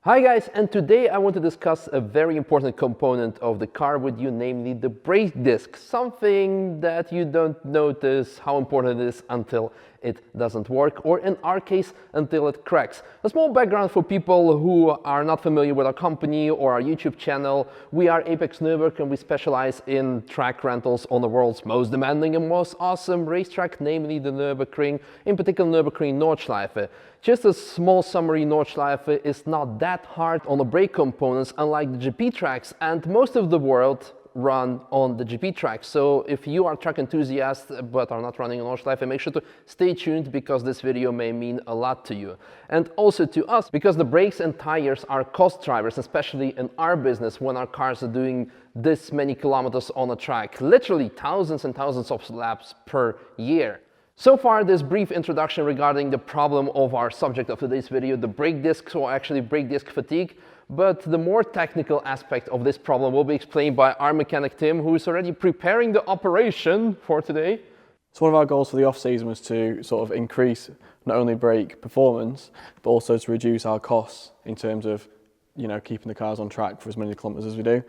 Hi guys, and today I want to discuss a very important component of the car with you, namely the brake disc. Something that you don't notice how important it is until it doesn't work, or in our case, until it cracks. A small background for people who are not familiar with our company or our YouTube channel. We are Apex Nürburg and we specialize in track rentals on the world's most demanding and most awesome racetrack, namely the Nürburgring, in particular Nürburgring Nordschleife. Just a small summary, Nordschleife is not that hard on the brake components, unlike the GP tracks, and most of the world run on the GP tracks. So if you are track enthusiast but are not running on Nordschleife, make sure to stay tuned because this video may mean a lot to you. And also to us, because the brakes and tires are cost drivers, especially in our business when our cars are doing this many kilometers on a track, literally thousands and thousands of laps per year. So far, this brief introduction regarding the problem of our subject of today's video, the brake discs, or actually brake disc fatigue. But the more technical aspect of this problem will be explained by our mechanic Tim, who is already preparing the operation for today. So one of our goals for the off-season was to sort of increase not only brake performance, but also to reduce our costs in terms of, keeping the cars on track for as many kilometres as we do.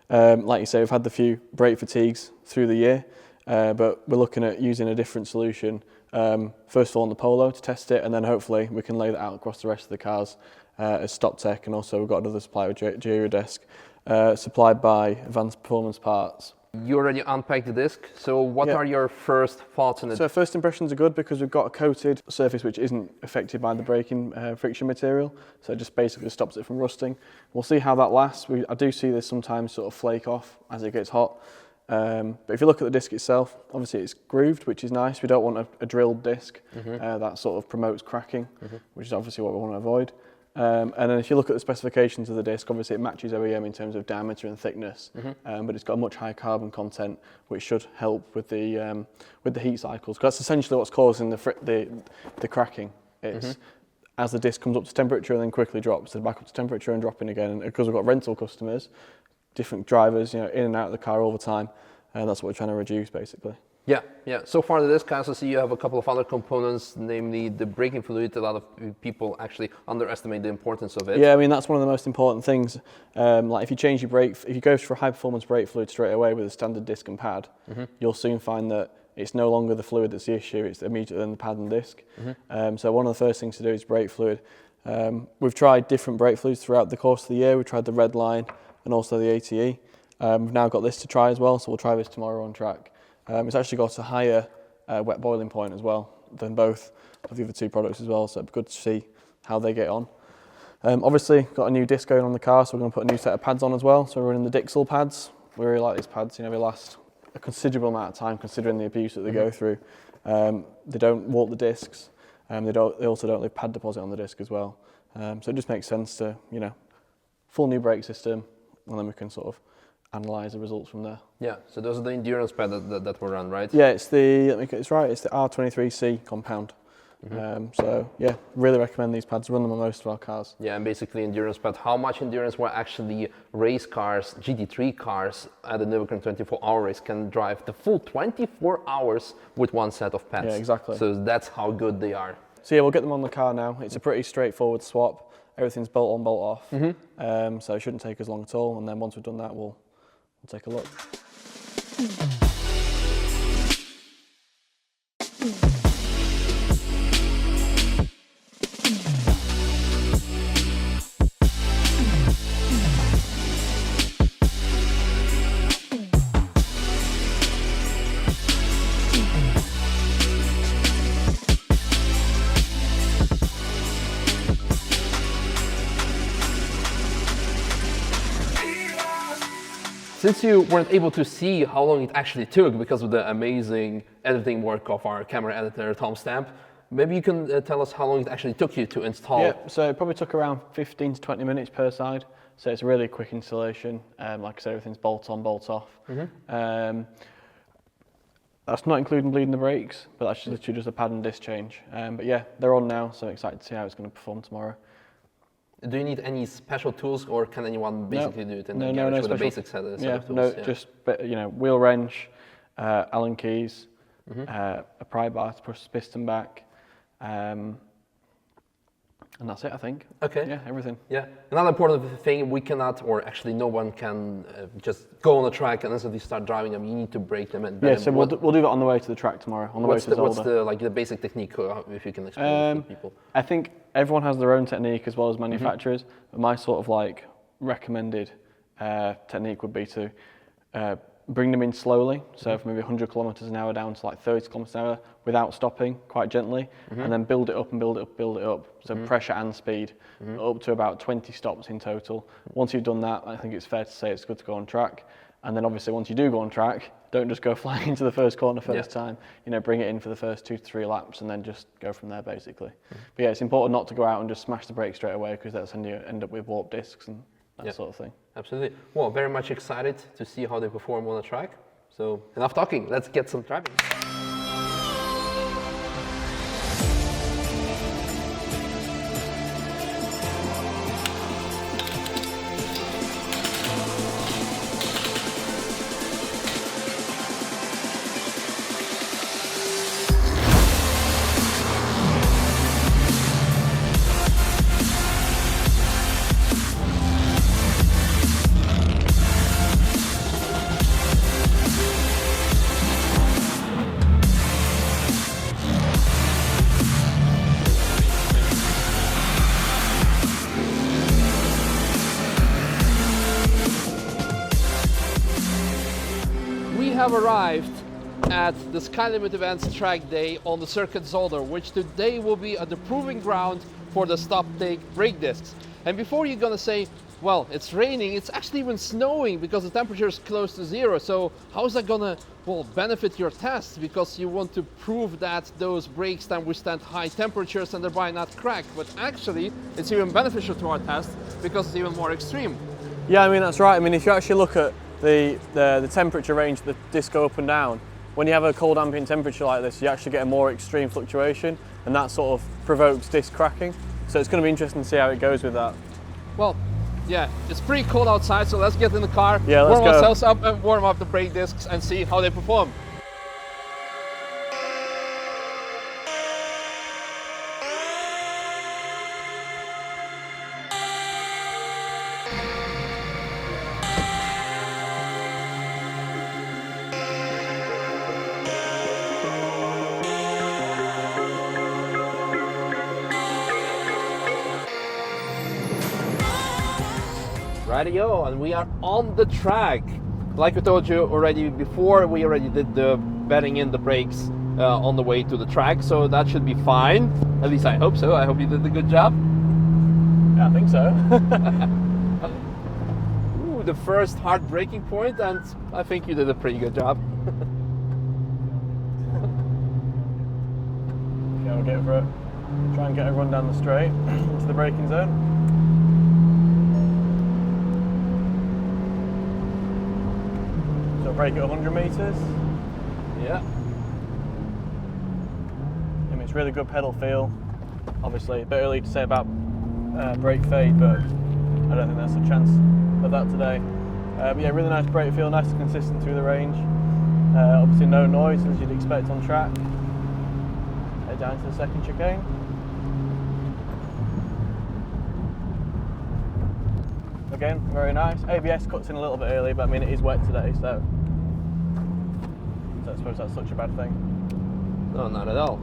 Like you say, we've had the few brake fatigues through the year. But we're looking at using a different solution, first of all on the Polo to test it, and then hopefully we can lay that out across the rest of the cars as Stoptech, and also we've got another supplier with Charoudin, supplied by Advanced Performance Parts. You already unpacked the disc, so what are your first thoughts on it? So first impressions are good because we've got a coated surface which isn't affected by the braking friction material, so it just basically stops it from rusting. We'll see how that lasts. I do see this sometimes sort of flake off as it gets hot. But if you look at the disc itself, obviously it's grooved, which is nice. We don't want a drilled disc that sort of promotes cracking, which is obviously what we want to avoid. And then if you look at the specifications of the disc, obviously it matches OEM in terms of diameter and thickness, but it's got a much higher carbon content, which should help with the heat cycles. Because that's essentially what's causing the cracking. It's as the disc comes up to temperature and then quickly drops, then back up to temperature and dropping again. And because we've got rental customers, different drivers, in and out of the car all the time, and that's what we're trying to reduce, basically. Yeah. So far in this case, I see you have a couple of other components, namely the braking fluid. A lot of people actually underestimate the importance of it. Yeah, I mean, that's one of the most important things. Like if you change your brake, if you go for high performance brake fluid straight away with a standard disc and pad, you'll soon find that it's no longer the fluid that's the issue, it's immediately in the pad and disc. So one of the first things to do is brake fluid. We've tried different brake fluids throughout the course of the year. We've tried the Red Line and also the ATE. We've now got this to try as well, so we'll try this tomorrow on track. It's actually got a higher wet boiling point as well than both of the other two products as well, so it'd be good to see how they get on. Obviously, got a new disc going on the car, so we're going to put a new set of pads on as well. So we're running the Dixel pads. We really like these pads, they last a considerable amount of time considering the abuse that they go through. They don't warp the discs, they also don't leave pad deposit on the disc as well. So it just makes sense to, full new brake system, and then we can sort of analyse the results from there. Yeah, so those are the endurance pads that were run, right? Yeah, it's the R23C compound. So yeah, really recommend these pads, run them on most of our cars. Yeah, and basically endurance pad. How much endurance were actually race cars, GT3 cars at the Nürburgring 24-hour race can drive the full 24 hours with one set of pads. Yeah, exactly. So that's how good they are. So yeah, we'll get them on the car now. It's a pretty straightforward swap. Everything's bolt on, bolt off. So it shouldn't take us long at all. And then once we've done that, we'll take a look. Since you weren't able to see how long it actually took because of the amazing editing work of our camera editor, Tom Stamp, maybe you can tell us how long it actually took you to install. Yeah, so it probably took around 15 to 20 minutes per side. So it's a really quick installation. Like I said, everything's bolt on, bolt off. That's not including bleeding the brakes, but that's literally just a pad and disc change. But yeah, they're on now, so I'm excited to see how it's going to perform tomorrow. Do you need any special tools, or can anyone basically do it in the garage with the basic set of tools? Just wheel wrench, Allen keys, a pry bar to push the piston back, And that's it, I think. Okay. Yeah, everything. Yeah. Another important thing, we cannot, or actually no one can just go on a track and instantly start driving them. You need to brake them. And yeah, so we'll do that on the way to the track tomorrow, on the way to Zolder. What's the, like, the basic technique, if you can explain it to people? I think everyone has their own technique as well as manufacturers. But my sort of like recommended technique would be to bring them in slowly, so from maybe 100 kilometers an hour down to like 30 kilometers an hour without stopping, quite gently, and then build it up and build it up, build it up. So pressure and speed, up to about 20 stops in total. Once you've done that, I think it's fair to say it's good to go on track. And then obviously once you do go on track, don't just go flying into the first corner first time. You know, bring it in for the first 2 to 3 laps and then just go from there basically. But yeah, it's important not to go out and just smash the brakes straight away, because that's when you end up with warped discs and that sort of thing. Absolutely. Well, very much excited to see how they perform on the track. So enough talking, let's get some driving. We have arrived at the Sky Limit Events track day on the circuit Zolder, which today will be the proving ground for the Stoptech brake discs. And before you're gonna say, well, it's raining, it's actually even snowing because the temperature is close to 0. So how is that gonna, well, benefit your test? Because you want to prove that those brakes can withstand high temperatures and thereby not crack. But actually, it's even beneficial to our test because it's even more extreme. Yeah, I mean, that's right. I mean, if you actually look at the temperature range, the disc go up and down, when you have a cold ambient temperature like this, you actually get a more extreme fluctuation, and that sort of provokes disc cracking. So it's going to be interesting to see how it goes with that. Well, yeah, it's pretty cold outside, so let's get in the car, yeah, let's warm go. ourselves up and warm up the brake discs and see how they perform. Radio, and we are on the track. Like we told you already before, we already did the bedding in the brakes on the way to the track, so that should be fine. At least I hope so. I hope you did a good job. Yeah, I think so. Ooh, the first hard braking point, and I think you did a pretty good job. Okay, we'll get for it. Try and get a run down the straight into the braking zone. Brake at 100 metres. Yeah. I mean, it's really good pedal feel. Obviously, a bit early to say about brake fade, but I don't think there's a chance of that today. But yeah, really nice brake feel, nice and consistent through the range. Obviously no noise as you'd expect on track. Head down to the second chicane. Again, very nice. ABS cuts in a little bit early, but I mean it is wet today, so I suppose that's such a bad thing. No, not at all.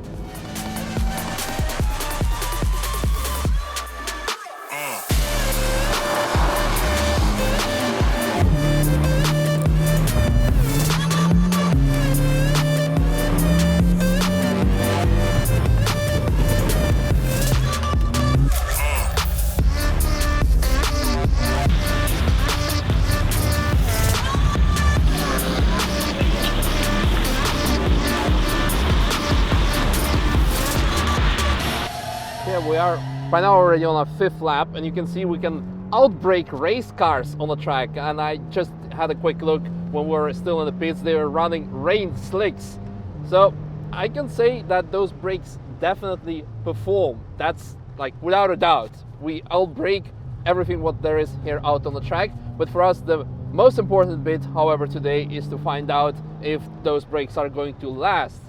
We are by now already on our 5th lap, and you can see we can outbrake race cars on the track. And I just had a quick look when we were still in the pits. They were running rain slicks, so I can say that those brakes definitely perform. That's like without a doubt. We outbrake everything what there is here out on the track. But for us, the most important bit, however, today is to find out if those brakes are going to last.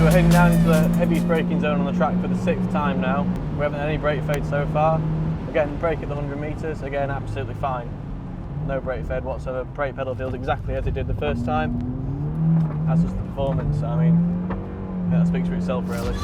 So we're heading down into the heaviest braking zone on the track for the 6th time now. We haven't had any brake fade so far. We're getting brake at the 100 metres, again absolutely fine. No brake fade whatsoever, brake pedal feels exactly as it did the first time. That's just the performance, so I mean, yeah, that speaks for itself really.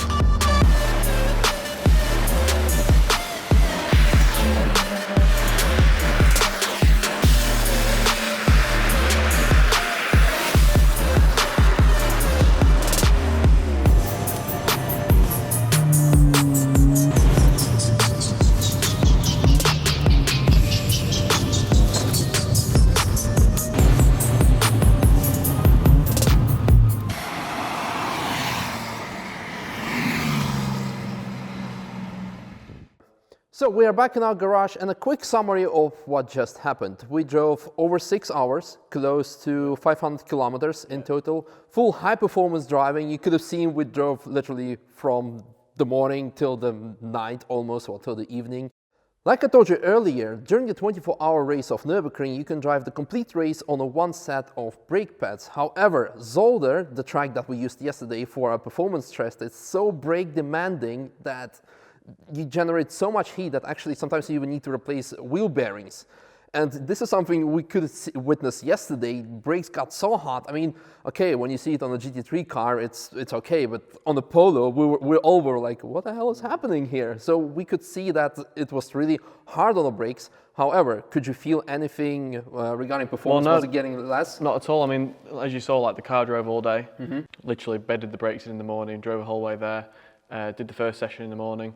So we are back in our garage, and a quick summary of what just happened. We drove over 6 hours, close to 500 kilometers in total, full high performance driving. You could have seen we drove literally from the morning till the night almost, or till the evening. Like I told you earlier, during the 24-hour race of Nürburgring, you can drive the complete race on a one set of brake pads. However, Zolder, the track that we used yesterday for our performance test, is so brake demanding that you generate so much heat that actually sometimes you even need to replace wheel bearings. And this is something we could witness yesterday. Brakes got so hot. I mean, okay, when you see it on a GT3 car, it's okay, but on the Polo, we all were like, what the hell is happening here? So we could see that it was really hard on the brakes. However, could you feel anything regarding performance? Well, no, was it getting less? Not at all. I mean, as you saw, like the car drove all day, literally bedded the brakes in the morning, drove the whole way there, did the first session in the morning.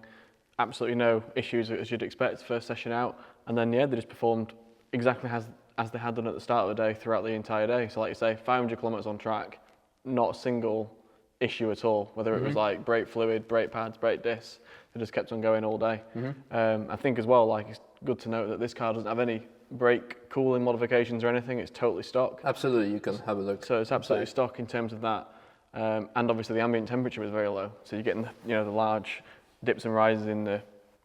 Absolutely no issues as you'd expect, first session out. And then, yeah, they just performed exactly as they had done at the start of the day throughout the entire day. So like you say, 500 kilometers on track, not a single issue at all, whether it was like brake fluid, brake pads, brake discs, they just kept on going all day. I think as well, like it's good to note that this car doesn't have any brake cooling modifications or anything, it's totally stock. Absolutely, you can have a look. So it's absolutely stock in terms of that. And obviously the ambient temperature was very low. So you're getting the large dips and rises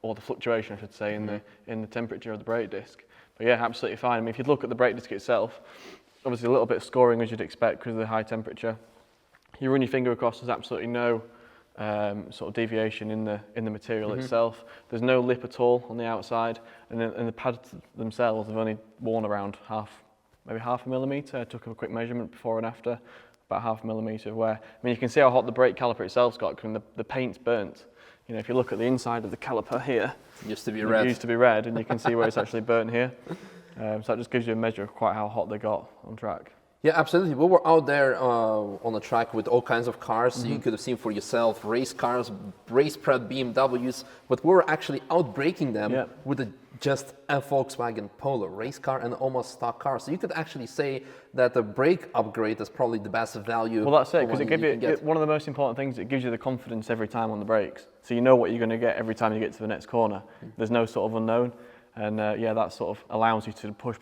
or the fluctuation I should say, in the temperature of the brake disc. But yeah, absolutely fine. I mean, if you look at the brake disc itself, obviously a little bit of scoring as you'd expect because of the high temperature. You run your finger across, there's absolutely no sort of deviation in the material itself. There's no lip at all on the outside, and the pads themselves have only worn around maybe half a millimetre. I took a quick measurement before and after, about half a millimetre of wear. I mean, you can see how hot the brake caliper itself's got because the paint's burnt. You know, if you look at the inside of the caliper here, it used to be red, and you can see where it's actually burnt here. So that just gives you a measure of quite how hot they got on track. Yeah, absolutely. We were out there on the track with all kinds of cars. So you could have seen for yourself race cars, race-bred BMWs, but we were actually out braking them with just a Volkswagen Polo race car and almost stock car. So you could actually say that the brake upgrade is probably the best value. Well, that's it, because it gives you one of the most important things. It gives you the confidence every time on the brakes, so you know what you're going to get every time you get to the next corner. There's no sort of unknown, and yeah, that sort of allows you to push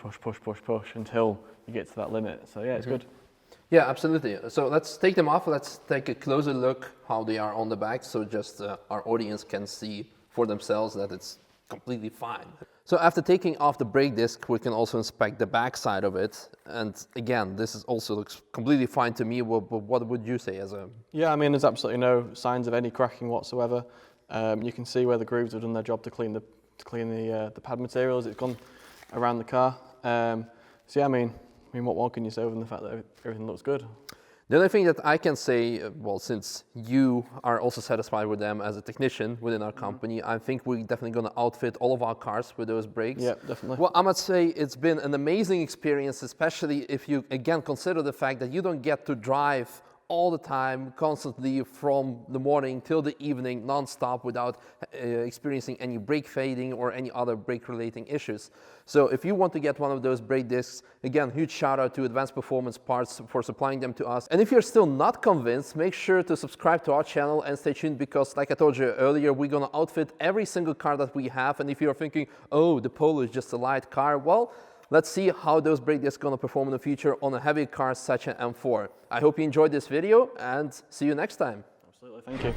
until you get to that limit. So yeah, it's good. Yeah, absolutely. So let's take them off. Let's take a closer look how they are on the back, so just our audience can see for themselves that it's completely fine. So after taking off the brake disc, we can also inspect the back side of it. And again, this also looks completely fine to me. What would you say as a... Yeah, I mean, there's absolutely no signs of any cracking whatsoever. You can see where the grooves have done their job to clean the pad materials. It's gone around the car. So yeah, I mean, what more can you say other than the fact that everything looks good? The only thing that I can say, well, since you are also satisfied with them as a technician within our company, I think we're definitely going to outfit all of our cars with those brakes. Yeah, definitely. Well, I must say it's been an amazing experience, especially if you, again, consider the fact that you don't get to drive all the time, constantly from the morning till the evening, non-stop, without experiencing any brake fading or any other brake-relating issues. So if you want to get one of those brake discs, again, huge shout out to Advanced Performance Parts for supplying them to us. And if you're still not convinced, make sure to subscribe to our channel and stay tuned, because like I told you earlier, we're gonna outfit every single car that we have. And if you're thinking, oh, the Polo is just a light car, well, let's see how those brake discs are going to perform in the future on a heavy car such as M4. I hope you enjoyed this video and see you next time. Absolutely, thank you.